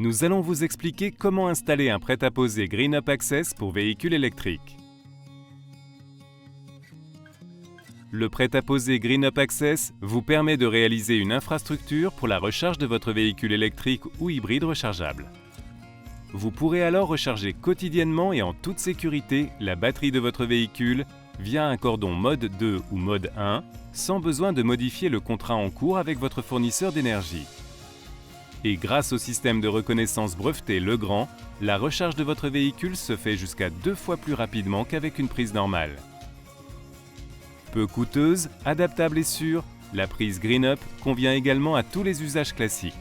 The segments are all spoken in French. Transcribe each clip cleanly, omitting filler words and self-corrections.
Nous allons vous expliquer comment installer un prêt-à-poser GreenUp Access pour véhicules électriques. Le prêt-à-poser GreenUp Access vous permet de réaliser une infrastructure pour la recharge de votre véhicule électrique ou hybride rechargeable. Vous pourrez alors recharger quotidiennement et en toute sécurité la batterie de votre véhicule via un cordon mode 2 ou mode 1, sans besoin de modifier le contrat en cours avec votre fournisseur d'énergie. Et grâce au système de reconnaissance breveté Legrand, la recharge de votre véhicule se fait jusqu'à 2 fois plus rapidement qu'avec une prise normale. Peu coûteuse, adaptable et sûre, la prise GreenUp convient également à tous les usages classiques.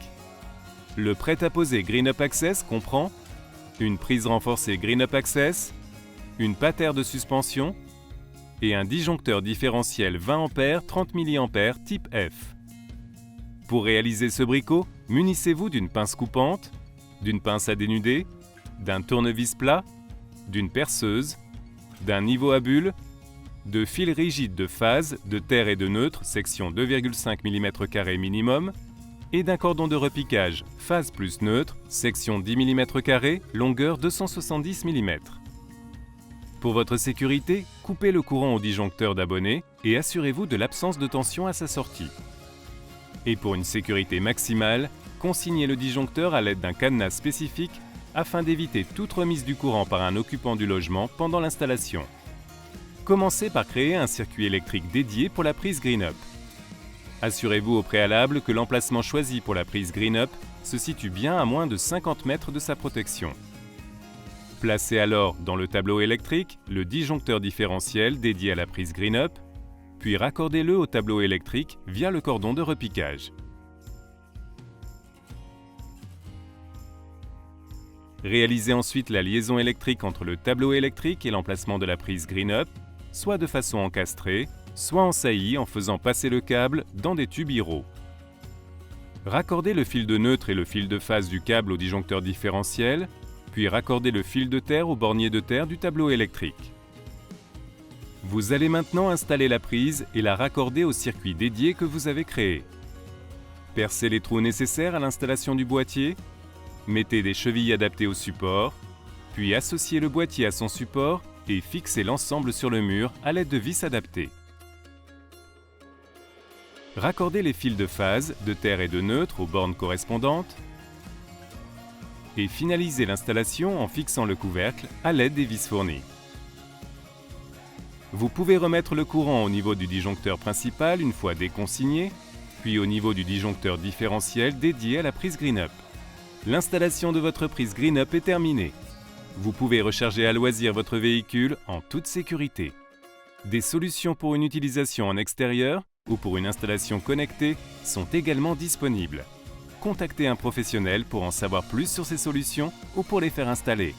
Le prêt-à-poser GreenUp Access comprend une prise renforcée GreenUp Access, une patère de suspension et un disjoncteur différentiel 20 A 30 mA type F. Pour réaliser ce bricot, munissez-vous d'une pince coupante, d'une pince à dénuder, d'un tournevis plat, d'une perceuse, d'un niveau à bulles, de fils rigides de phase, de terre et de neutre, section 2,5 mm² minimum, et d'un cordon de repiquage, phase plus neutre, section 10 mm², longueur 270 mm. Pour votre sécurité, coupez le courant au disjoncteur d'abonné et assurez-vous de l'absence de tension à sa sortie. Et pour une sécurité maximale, consignez le disjoncteur à l'aide d'un cadenas spécifique afin d'éviter toute remise du courant par un occupant du logement pendant l'installation. Commencez par créer un circuit électrique dédié pour la prise GreenUp. Assurez-vous au préalable que l'emplacement choisi pour la prise GreenUp se situe bien à moins de 50 mètres de sa protection. Placez alors dans le tableau électrique le disjoncteur différentiel dédié à la prise GreenUp, puis raccordez-le au tableau électrique via le cordon de repiquage. Réalisez ensuite la liaison électrique entre le tableau électrique et l'emplacement de la prise GreenUp, soit de façon encastrée, soit en saillie en faisant passer le câble dans des tubes IRO. Raccordez le fil de neutre et le fil de phase du câble au disjoncteur différentiel, puis raccordez le fil de terre au bornier de terre du tableau électrique. Vous allez maintenant installer la prise et la raccorder au circuit dédié que vous avez créé. Percez les trous nécessaires à l'installation du boîtier, mettez des chevilles adaptées au support, puis associez le boîtier à son support et fixez l'ensemble sur le mur à l'aide de vis adaptées. Raccordez les fils de phase, de terre et de neutre aux bornes correspondantes et finalisez l'installation en fixant le couvercle à l'aide des vis fournies. Vous pouvez remettre le courant au niveau du disjoncteur principal une fois déconsigné, puis au niveau du disjoncteur différentiel dédié à la prise GreenUp. L'installation de votre prise GreenUp est terminée. Vous pouvez recharger à loisir votre véhicule en toute sécurité. Des solutions pour une utilisation en extérieur ou pour une installation connectée sont également disponibles. Contactez un professionnel pour en savoir plus sur ces solutions ou pour les faire installer.